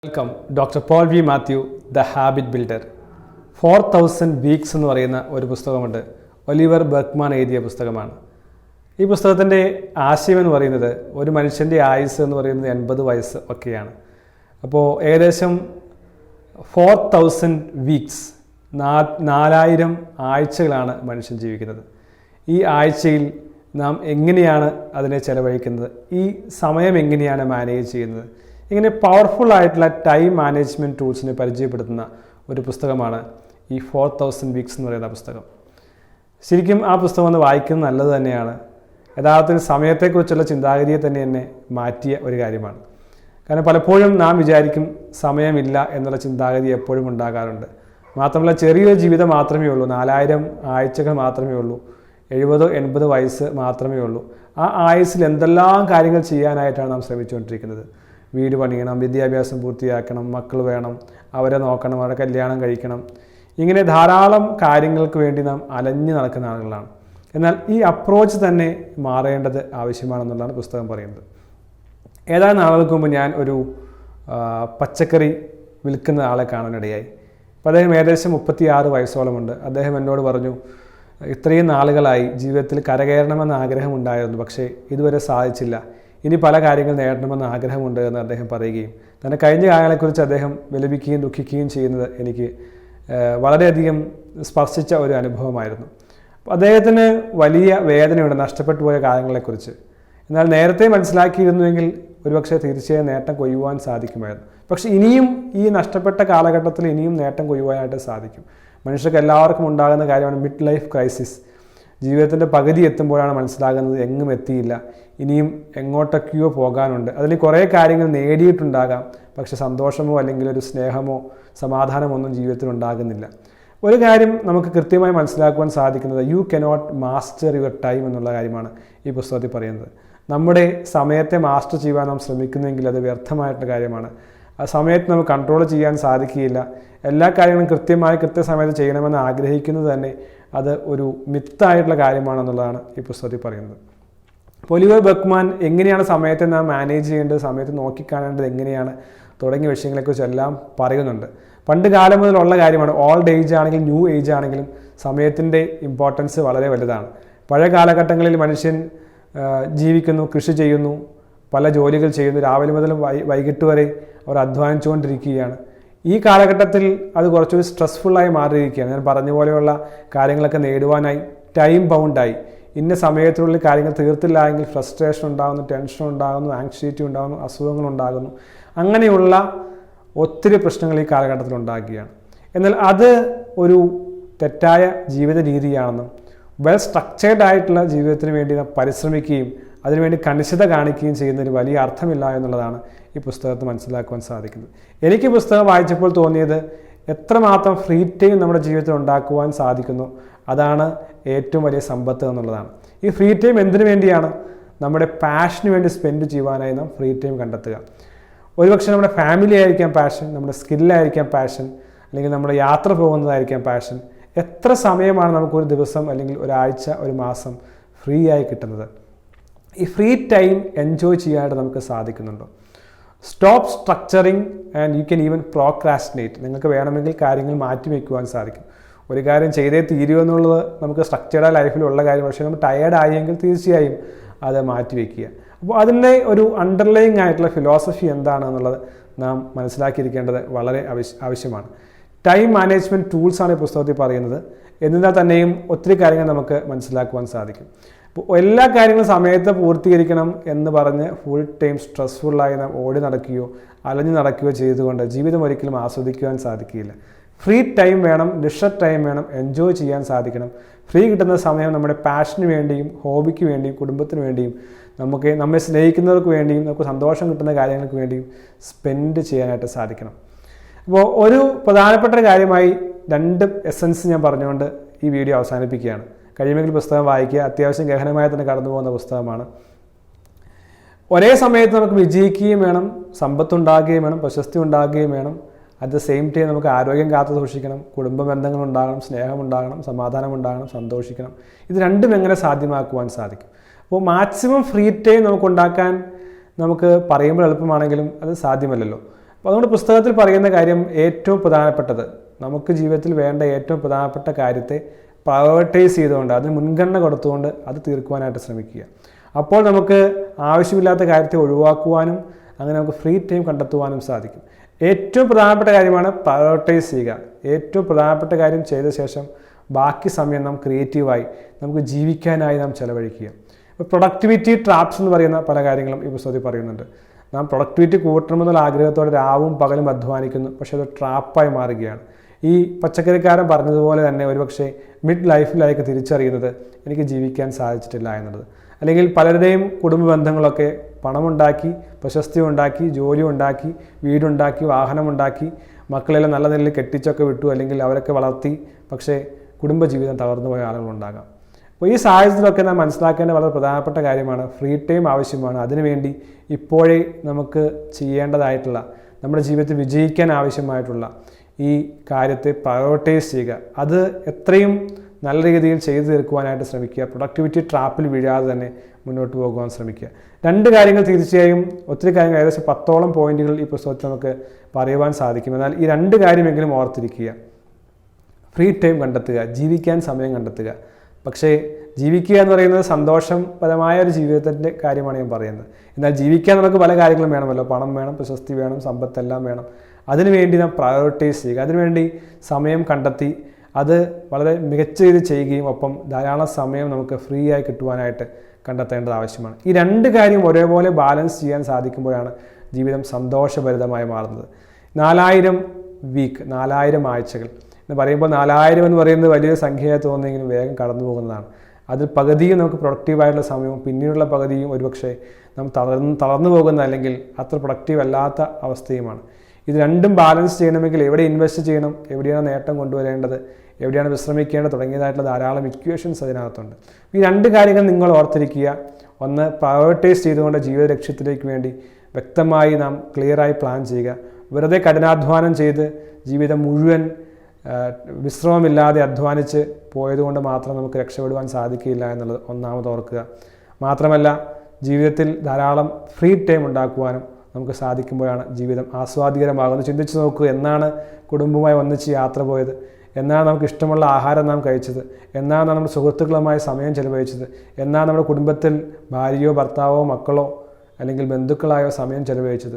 Welcome doctor Paul V Mathew the habit builder. 4000 weeks എന്ന് പറയുന്ന ഒരു പുസ്തകമുണ്ട്. ഒലിവർ ബർഗ്മാൻ എഴുതിയ പുസ്തകമാണ്. ഈ പുസ്തകത്തിൻ്റെ ആശയം എന്ന് പറയുന്നത് ഒരു മനുഷ്യൻ്റെ ആയുസ് എന്ന് പറയുന്നത് 80 വയസ്സ് ഒക്കെയാണ്. അപ്പോൾ ഏകദേശം 4000 വീക്സ് 4000 ആഴ്ചകളാണ് മനുഷ്യൻ ജീവിക്കുന്നത്. ഈ ആഴ്ചയിൽ നാം എങ്ങനെയാണ് അതിനെ ചെലവഴിക്കുന്നത്, ഈ സമയം എങ്ങനെയാണ് മാനേജ് ചെയ്യുന്നത്, ഇങ്ങനെ പവർഫുൾ ആയിട്ടുള്ള ടൈം മാനേജ്മെൻറ്റ് ടൂൾസിനെ പരിചയപ്പെടുത്തുന്ന ഒരു പുസ്തകമാണ് ഈ 4000 വീക്സ് എന്ന് പറയുന്ന പുസ്തകം. ശരിക്കും ആ പുസ്തകം ഒന്ന് വായിക്കുന്നത് നല്ലത് തന്നെയാണ്. യഥാർത്ഥത്തിൽ സമയത്തെക്കുറിച്ചുള്ള ചിന്താഗതിയെ തന്നെ മാറ്റിയ ഒരു കാര്യമാണ്. കാരണം പലപ്പോഴും നാം വിചാരിക്കും സമയമില്ല എന്നുള്ള ചിന്താഗതി എപ്പോഴും ഉണ്ടാകാറുണ്ട്. മാത്രമല്ല ചെറിയൊരു ജീവിതം മാത്രമേ ഉള്ളൂ, 4000 ആഴ്ചകൾ മാത്രമേ ഉള്ളൂ, 70-80 വയസ്സ് മാത്രമേ ഉള്ളൂ. ആ ആയുസ്സിൽ എന്തെല്ലാം കാര്യങ്ങൾ ചെയ്യാനായിട്ടാണ് നാം ശ്രമിച്ചുകൊണ്ടിരിക്കുന്നത്. വീട് പണിയണം, വിദ്യാഭ്യാസം പൂർത്തിയാക്കണം, മക്കൾ വേണം, അവരെ നോക്കണം, അവരെ കല്യാണം കഴിക്കണം, ഇങ്ങനെ ധാരാളം കാര്യങ്ങൾക്ക് വേണ്ടി നാം അലഞ്ഞു നടക്കുന്ന ആളുകളാണ്. എന്നാൽ ഈ അപ്രോച്ച് തന്നെ മാറേണ്ടത് ആവശ്യമാണെന്നുള്ളതാണ് പുസ്തകം പറയുന്നത്. ഏതാനും നാളുകൾക്ക് മുമ്പ് ഞാൻ ഒരു പച്ചക്കറി വിൽക്കുന്ന ആളെ കാണാനിടയായി. അപ്പോൾ അദ്ദേഹം ഏകദേശം 36 വയസ്സോളമുണ്ട്. അദ്ദേഹം എന്നോട് പറഞ്ഞു, ഇത്രയും നാളുകളായി ജീവിതത്തിൽ കരകയറണമെന്ന ആഗ്രഹമുണ്ടായിരുന്നു, പക്ഷേ ഇതുവരെ സാധിച്ചില്ല, ഇനി പല കാര്യങ്ങൾ നേടണമെന്ന് ആഗ്രഹമുണ്ട് എന്ന് അദ്ദേഹം പറയുകയും തൻ്റെ കഴിഞ്ഞ കാലങ്ങളെക്കുറിച്ച് അദ്ദേഹം വിലപിക്കുകയും ദുഃഖിക്കുകയും ചെയ്യുന്നത് എനിക്ക് വളരെയധികം സ്പർശിച്ച ഒരു അനുഭവമായിരുന്നു. അപ്പോൾ അദ്ദേഹത്തിന് വലിയ വേദനയുണ്ട് നഷ്ടപ്പെട്ടു പോയ കാലങ്ങളെക്കുറിച്ച്. എന്നാൽ നേരത്തെ മനസ്സിലാക്കിയിരുന്നുവെങ്കിൽ ഒരുപക്ഷെ തീർച്ചയായും നേട്ടം കൊയ്യുവാൻ സാധിക്കുമായിരുന്നു. പക്ഷെ ഇനിയും ഈ നഷ്ടപ്പെട്ട കാലഘട്ടത്തിൽ ഇനിയും നേട്ടം കൊയ്യുവാനായിട്ട് സാധിക്കും. മനുഷ്യർക്ക് എല്ലാവർക്കും ഉണ്ടാകുന്ന കാര്യമാണ് മിഡ് ലൈഫ് ക്രൈസിസ്. ജീവിതത്തിൻ്റെ പകുതി എത്തുമ്പോഴാണ് മനസ്സിലാകുന്നത് എങ്ങും എത്തിയില്ല, ഇനിയും എങ്ങോട്ടൊക്കെയോ പോകാനുണ്ട്. അതിൽ കുറേ കാര്യങ്ങൾ നേടിയിട്ടുണ്ടാകാം, പക്ഷെ സന്തോഷമോ അല്ലെങ്കിൽ ഒരു സ്നേഹമോ സമാധാനമോ ഒന്നും ജീവിതത്തിൽ ഉണ്ടാകുന്നില്ല. ഒരു കാര്യം നമുക്ക് കൃത്യമായി മനസ്സിലാക്കുവാൻ സാധിക്കുന്നത് you cannot master your time എന്നുള്ള കാര്യമാണ് ഈ പുസ്തകത്തിൽ പറയുന്നത്. നമ്മുടെ സമയത്തെ മാസ്റ്റർ ചെയ്യാൻ നാം ശ്രമിക്കുന്നെങ്കിൽ അത് വ്യർത്ഥമായിട്ടുള്ള കാര്യമാണ്. ആ സമയത്ത് നമുക്ക് കൺട്രോൾ ചെയ്യാൻ സാധിക്കുകയില്ല. എല്ലാ കാര്യങ്ങളും കൃത്യസമയത്ത് ചെയ്യണമെന്ന് ആഗ്രഹിക്കുന്നത് തന്നെ അത് ഒരു മിത്തായിട്ടുള്ള കാര്യമാണെന്നുള്ളതാണ് ഈ പുസ്തകത്തിൽ പറയുന്നത്. ഒലിവർ ബർഗ്മാൻ എങ്ങനെയാണ് സമയത്തെ നാം മാനേജ് ചെയ്യേണ്ടത്, സമയത്ത് നോക്കിക്കാണേണ്ടത് എങ്ങനെയാണ് തുടങ്ങിയ വിഷയങ്ങളെക്കുറിച്ചെല്ലാം പറയുന്നുണ്ട്. പണ്ട് കാലം മുതലുള്ള കാര്യമാണ്. ഓൾഡ് ഏജ് ആണെങ്കിലും ന്യൂ ഏജ് ആണെങ്കിലും സമയത്തിൻ്റെ ഇമ്പോർട്ടൻസ് വളരെ വലുതാണ്. പഴയ കാലഘട്ടങ്ങളിൽ മനുഷ്യൻ ജീവിക്കുന്നു, കൃഷി ചെയ്യുന്നു, പല ജോലികൾ ചെയ്യുന്നു, രാവിലെ മുതൽ വൈകിട്ട് വരെ അവർ അധ്വാനിച്ചുകൊണ്ടിരിക്കുകയാണ്. ഈ കാലഘട്ടത്തിൽ അത് കുറച്ചൊരു സ്ട്രെസ്ഫുള്ളായി മാറിയിരിക്കുകയാണ്. ഞാൻ പറഞ്ഞ പോലെയുള്ള കാര്യങ്ങളൊക്കെ നേടുവാനായി ടൈം ബൗണ്ടായി ഇന്ന സമയത്തിനുള്ളിൽ കാര്യങ്ങൾ തീർത്തില്ല എങ്കിൽ ഫ്രസ്ട്രേഷൻ ഉണ്ടാകുന്നു, ടെൻഷൻ ഉണ്ടാകുന്നു, ആങ്സൈറ്റി ഉണ്ടാകുന്നു, അസുഖങ്ങളുണ്ടാകുന്നു. അങ്ങനെയുള്ള ഒത്തിരി പ്രശ്നങ്ങൾ ഈ കാലഘട്ടത്തിൽ ഉണ്ടാക്കുകയാണ്. എന്നാൽ അത് ഒരു തെറ്റായ ജീവിത രീതിയാണെന്നും വെൽ സ്ട്രക്ചേർഡ് ആയിട്ടുള്ള ജീവിതത്തിന് വേണ്ടി നാം പരിശ്രമിക്കുകയും അതിനുവേണ്ടി കണിശത കാണിക്കുകയും ചെയ്യുന്നതിന് വലിയ അർത്ഥമില്ല എന്നുള്ളതാണ് ഈ പുസ്തകത്തിൽ മനസ്സിലാക്കുവാൻ സാധിക്കുന്നത്. എനിക്ക് പുസ്തകം വായിച്ചപ്പോൾ തോന്നിയത് എത്രമാത്രം ഫ്രീ ടൈം നമ്മുടെ ജീവിതത്തിൽ ഉണ്ടാക്കുവാൻ സാധിക്കുന്നു, അതാണ് ഏറ്റവും വലിയ സമ്പത്ത് എന്നുള്ളതാണ്. ഈ ഫ്രീ ടൈം എന്തിനു വേണ്ടിയാണ്? നമ്മുടെ പാഷന് വേണ്ടി സ്പെൻഡ് ചെയ്യുവാനായി നാം ഫ്രീ ടൈം കണ്ടെത്തുക. ഒരുപക്ഷെ നമ്മുടെ ഫാമിലി ആയിരിക്കാം പാഷൻ, നമ്മുടെ സ്കില്ലായിരിക്കാം പാഷൻ, അല്ലെങ്കിൽ നമ്മുടെ യാത്ര പോകുന്നതായിരിക്കാം പാഷൻ. എത്ര സമയമാണ് നമുക്കൊരു ദിവസം അല്ലെങ്കിൽ ഒരാഴ്ച, ഒരു മാസം ഫ്രീ ആയി കിട്ടുന്നത്? ഈ ഫ്രീ ടൈം എൻജോയ് ചെയ്യാനായിട്ട് നമുക്ക് സാധിക്കുന്നുണ്ടോ? Stop structuring and you can even procrastinate. നിങ്ങൾക്ക് വേണമെങ്കിൽ കാര്യങ്ങൾ മാറ്റിവെക്കുവാൻ സാധിക്കും. ഒരു കാര്യം ചെയ്തേ തീരുമെന്നുള്ളത് നമുക്ക് സ്ട്രക്ചേർഡ് ലൈഫിലുള്ള കാര്യം. പക്ഷേ നമ്മൾ ടയേർഡ് ആയെങ്കിൽ തീർച്ചയായും അത് മാറ്റിവെക്കുക. അപ്പോൾ അതിൻ്റെ ഒരു അണ്ടർലൈങ് ആയിട്ടുള്ള ഫിലോസഫി എന്താണെന്നുള്ളത് നാം മനസ്സിലാക്കിയിരിക്കേണ്ടത് വളരെ ആവശ്യമാണ്. ടൈം മാനേജ്മെൻറ്റ് ടൂൾസാണ് ഈ പുസ്തകത്തിൽ പറയുന്നത്. എന്നിരുന്നാൽ തന്നെയും ഒത്തിരി കാര്യങ്ങൾ നമുക്ക് മനസ്സിലാക്കുവാൻ സാധിക്കും. അപ്പോൾ എല്ലാ കാര്യങ്ങളും സമയത്ത് പൂർത്തീകരിക്കണം എന്ന് പറഞ്ഞ് ഫുൾ ടൈം സ്ട്രെസ്ഫുള്ളായി നാം ഓടി നടക്കുകയോ അലഞ്ഞു നടക്കുകയോ ചെയ്തുകൊണ്ട് ജീവിതം ഒരിക്കലും ആസ്വദിക്കുവാൻ സാധിക്കില്ല. ഫ്രീ ടൈം വേണം, ലിഷർ ടൈം വേണം, എൻജോയ് ചെയ്യാൻ സാധിക്കണം. ഫ്രീ കിട്ടുന്ന സമയം നമ്മുടെ പാഷന് വേണ്ടിയും ഹോബിക്ക് വേണ്ടിയും കുടുംബത്തിന് വേണ്ടിയും നമ്മെ സ്നേഹിക്കുന്നവർക്ക് വേണ്ടിയും നമുക്ക് സന്തോഷം കിട്ടുന്ന കാര്യങ്ങൾക്ക് വേണ്ടിയും സ്പെൻഡ് ചെയ്യാനായിട്ട് സാധിക്കണം. അപ്പോൾ ഒരു പ്രധാനപ്പെട്ട കാര്യമായി 2 എസൻസ് ഞാൻ പറഞ്ഞുകൊണ്ട് ഈ വീഡിയോ അവസാനിപ്പിക്കുകയാണ്. കഴിയുമെങ്കിൽ പുസ്തകം വായിക്കുക. അത്യാവശ്യം ഗഹനമായി തന്നെ കടന്നു പോകുന്ന പുസ്തകമാണ്. ഒരേ സമയത്ത് നമുക്ക് വിജയിക്കുകയും വേണം, സമ്പത്തുണ്ടാകുകയും വേണം, പ്രശസ്തി ഉണ്ടാകുകയും വേണം. അറ്റ് ദ സെയിം ടൈം നമുക്ക് ആരോഗ്യം കാത്തു സൂക്ഷിക്കണം, കുടുംബ ബന്ധങ്ങളുണ്ടാകണം, സ്നേഹമുണ്ടാകണം, സമാധാനമുണ്ടാകണം, സന്തോഷിക്കണം. ഇത് രണ്ടും എങ്ങനെ സാധ്യമാക്കുവാൻ സാധിക്കും? അപ്പോൾ മാക്സിമം ഫ്രീ ടൈം നമുക്കുണ്ടാക്കാൻ നമുക്ക് പറയുമ്പോൾ എളുപ്പമാണെങ്കിലും അത് സാധ്യമല്ലല്ലോ. അപ്പോൾ അതുകൊണ്ട് പുസ്തകത്തിൽ പറയുന്ന കാര്യം ഏറ്റവും പ്രധാനപ്പെട്ടത്, നമുക്ക് ജീവിതത്തിൽ വേണ്ട ഏറ്റവും പ്രധാനപ്പെട്ട കാര്യത്തെ പ്രയോറിറ്റൈസ് ചെയ്തുകൊണ്ട് അതിന് മുൻഗണന കൊടുത്തുകൊണ്ട് അത് തീർക്കുവാനായിട്ട് ശ്രമിക്കുക. അപ്പോൾ നമുക്ക് ആവശ്യമില്ലാത്ത കാര്യത്തെ ഒഴിവാക്കുവാനും അങ്ങനെ നമുക്ക് ഫ്രീ ടൈം കണ്ടെത്തുവാനും സാധിക്കും. ഏറ്റവും പ്രധാനപ്പെട്ട കാര്യമാണ് പ്രയോറിറ്റൈസ് ചെയ്യുക. ഏറ്റവും പ്രധാനപ്പെട്ട കാര്യം ചെയ്ത ശേഷം ബാക്കി സമയം നാം ക്രിയേറ്റീവായി നമുക്ക് ജീവിക്കാനായി നാം ചെലവഴിക്കുക. ഇപ്പോൾ പ്രൊഡക്ടിവിറ്റി ട്രാപ്സ് എന്ന് പറയുന്ന പല കാര്യങ്ങളും ഈ പുസ്തകത്തിൽ പറയുന്നുണ്ട്. നാം പ്രൊഡക്ടിവിറ്റി കൂട്ടണമെന്നുള്ള ആഗ്രഹത്തോടെ രാവും പകലും അധ്വാനിക്കുന്നു, പക്ഷേ അത് ട്രാപ്പായി മാറുകയാണ്. ഈ പച്ചക്കറിക്കാരൻ പറഞ്ഞതുപോലെ തന്നെ ഒരുപക്ഷെ മിഡ് ലൈഫിലായിരിക്കും തിരിച്ചറിയുന്നത് എനിക്ക് ജീവിക്കാൻ സാധിച്ചിട്ടില്ല എന്നുള്ളത്. അല്ലെങ്കിൽ പലരുടെയും കുടുംബ ബന്ധങ്ങളൊക്കെ പണമുണ്ടാക്കി, പ്രശസ്തി ഉണ്ടാക്കി, ജോലി ഉണ്ടാക്കി, വീടുണ്ടാക്കി, വാഹനമുണ്ടാക്കി, മക്കളെല്ലാം നല്ല നിലയിൽ കെട്ടിച്ചൊക്കെ വിട്ടു, അല്ലെങ്കിൽ അവരൊക്കെ വളർത്തി, പക്ഷേ കുടുംബജീവിതം തകർന്നു പോയ ആളുകളുണ്ടാകാം. അപ്പോൾ ഈ സാഹചര്യത്തിലൊക്കെ നാം മനസ്സിലാക്കേണ്ട വളരെ പ്രധാനപ്പെട്ട കാര്യമാണ് ഫ്രീ ടൈം ആവശ്യമാണ്. അതിനുവേണ്ടി ഇപ്പോഴേ നമുക്ക് ചെയ്യേണ്ടതായിട്ടുള്ള, നമ്മുടെ ജീവിതത്തിൽ വിജയിക്കാൻ ആവശ്യമായിട്ടുള്ള ഈ കാര്യത്തെ പ്രയോറിറ്റൈസ് ചെയ്യുക. അത് എത്രയും നല്ല രീതിയിൽ ചെയ്തു തീർക്കുവാനായിട്ട് ശ്രമിക്കുക. പ്രൊഡക്ടിവിറ്റി ട്രാപ്പിൽ വീഴാതെ തന്നെ മുന്നോട്ട് പോകുവാൻ ശ്രമിക്കുക. 2 കാര്യങ്ങൾ തീർച്ചയായും, ഒത്തിരി കാര്യങ്ങൾ, ഏകദേശം 10ഓളം പോയിന്റുകൾ ഈ പുസ്തകത്തിൽ നമുക്ക് പറയുവാൻ സാധിക്കും. എന്നാൽ ഈ 2 കാര്യമെങ്കിലും ഓർത്തിരിക്കുക. ഫ്രീ ടൈം കണ്ടെത്തുക, ജീവിക്കാൻ സമയം കണ്ടെത്തുക. പക്ഷേ ജീവിക്കുക എന്ന് പറയുന്നത് സന്തോഷപരമായ ഒരു ജീവിതത്തിൻ്റെ കാര്യമാണ് ഞാൻ പറയുന്നത്. എന്നാൽ ജീവിക്കാൻ നമുക്ക് പല കാര്യങ്ങളും വേണമല്ലോ. പണം വേണം, പ്രശസ്തി വേണം, സമ്പത്തെല്ലാം വേണം. അതിനുവേണ്ടി നാം പ്രയോറിറ്റൈസ് ചെയ്യുക. അതിനുവേണ്ടി സമയം കണ്ടെത്തി അത് വളരെ മികച്ച രീതിയിൽ ചെയ്യുകയും ഒപ്പം ധാരാളം സമയം നമുക്ക് ഫ്രീ ആയി കിട്ടുവാനായിട്ട് കണ്ടെത്തേണ്ടത് ആവശ്യമാണ്. ഈ 2 കാര്യം ഒരേപോലെ ബാലൻസ് ചെയ്യാൻ സാധിക്കുമ്പോഴാണ് ജീവിതം സന്തോഷഭരിതമായി മാറുന്നത്. 4000 വീക്ക്, 4000 ആഴ്ചകൾ എന്ന് പറയുമ്പോൾ 4000 എന്ന് പറയുന്നത് വലിയ സംഖ്യയായി തോന്നുമെങ്കിലും വേഗം കടന്നു പോകുന്നതാണ്. അതിൽ പകുതിയും നമുക്ക് പ്രൊഡക്റ്റീവായിട്ടുള്ള സമയവും പിന്നീടുള്ള പകുതിയും ഒരുപക്ഷെ നാം തളർന്നു പോകുന്ന, അല്ലെങ്കിൽ അത്ര പ്രൊഡക്റ്റീവ് അല്ലാത്ത അവസ്ഥയുമാണ്. ഇത് 2ഉം ബാലൻസ് ചെയ്യണമെങ്കിൽ എവിടെ ഇൻവെസ്റ്റ് ചെയ്യണം, എവിടെയാണ് നേട്ടം കൊണ്ടുവരേണ്ടത്, എവിടെയാണ് വിശ്രമിക്കേണ്ടത് തുടങ്ങിയതായിട്ടുള്ള ധാരാളം ഇക്വേഷൻസ് അതിനകത്തുണ്ട്. ഈ 2 കാര്യങ്ങൾ നിങ്ങൾ ഓർത്തിരിക്കുക. ഒന്ന്, പ്രയോറിറ്റൈസ് ചെയ്തുകൊണ്ട് ജീവിത ലക്ഷ്യത്തിലേക്ക് വേണ്ടി വ്യക്തമായി നാം ക്ലിയറായി പ്ലാൻ ചെയ്യുക. വെറുതെ കഠിനാധ്വാനം ചെയ്ത് ജീവിതം മുഴുവൻ വിശ്രമമില്ലാതെ അധ്വാനിച്ച് പോയതുകൊണ്ട് മാത്രം നമുക്ക് രക്ഷപ്പെടുവാൻ സാധിക്കില്ല എന്നുള്ളത് ഒന്നാമത് ഓർക്കുക. മാത്രമല്ല, ജീവിതത്തിൽ ധാരാളം ഫ്രീ ടൈം ഉണ്ടാക്കുവാനും നമുക്ക് സാധിക്കുമ്പോഴാണ് ജീവിതം ആസ്വാദികരമാകുന്നത്. ചിന്തിച്ച് നോക്കുക, എന്നാണ് കുടുംബവുമായി ഒന്നിച്ച് യാത്ര പോയത്, എന്നാണ് നമുക്ക് ഇഷ്ടമുള്ള ആഹാരം നാം കഴിച്ചത്, എന്നാണ് നമ്മുടെ സുഹൃത്തുക്കളുമായി സമയം ചെലവഴിച്ചത്, എന്നാണ് നമ്മുടെ കുടുംബത്തിൽ ഭാര്യയോ ഭർത്താവോ മക്കളോ അല്ലെങ്കിൽ ബന്ധുക്കളായോ സമയം ചെലവഴിച്ചത്.